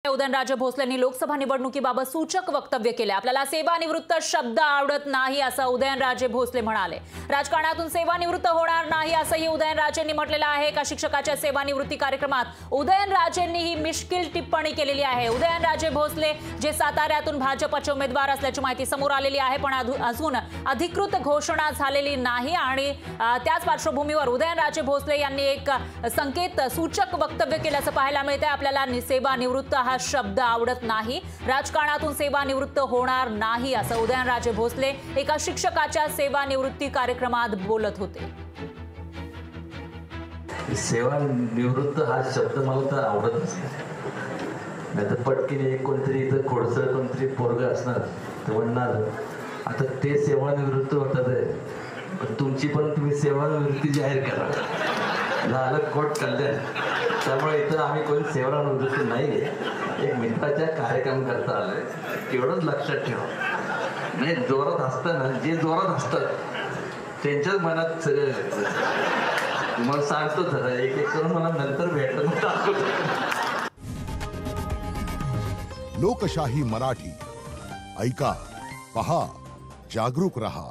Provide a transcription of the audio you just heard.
उदयनराजे भोसलेंनी लोकसभा निवडणुकीबाबत सूचक वक्तव्य केले। आपल्याला सेवानिवृत्त शब्द आवडत नाही असं उदयनराजे भोसले म्हणाले। राजकारणातून सेवानिवृत्त होणार नाही असंही उदयनराजेंनी म्हटलेलं आहे। एका शिक्षकाच्या सेवानिवृत्ती कार्यक्रमात उदयनराजेंनी ही मिश्किल टिप्पणी केलेली आहे। उदयनराजे भोसले जे साताऱ्यातून भाजपचे उमेदवार असल्याची माहिती समोर आलेली आहे, पण अजून अधिकृत घोषणा झालेली नाही आणि त्याच पार्श्वभूमीवर उदयनराजे भोसले यांनी एक संकेत सूचक वक्तव्य केल्याचं पाहायला मिळते। आपल्याला सेवानिवृत्त हा शब्द आवडत नाही, राजकारणातून सेवानिवृत्त होणार नाही असं उदयनराजे भोसले एका शिक्षकाच्या सेवानिवृत्ती कार्यक्रमात बोलत होते। सेवानिवृत्त हा शब्द मला तर आवडतच नाही। तर पटकीने कोणतरी इथं खोडसळ कोणतरी पोरग असणार तर म्हणणार आता ते सेवानिवृत्त होतात आहे, पण तुमची पण तुम्ही सेवानिवृत्ती जाहीर करा, झालं कोट कल्याण। त्यामुळे इथं आम्ही कोणी सेवानिवृत्त नाही आहे, एक मित्राच्या कार्यक्रम करता आलोय एवढंच लक्षात ठेवा। नाही जोरात असताना जे जोरात असतात त्यांच्याच मनात सगळं मला सांगतो जरा एक एक करून मला नंतर भेटून दाखवतो। लोकशाही मराठी ऐका, पहा, जागरूक रहा।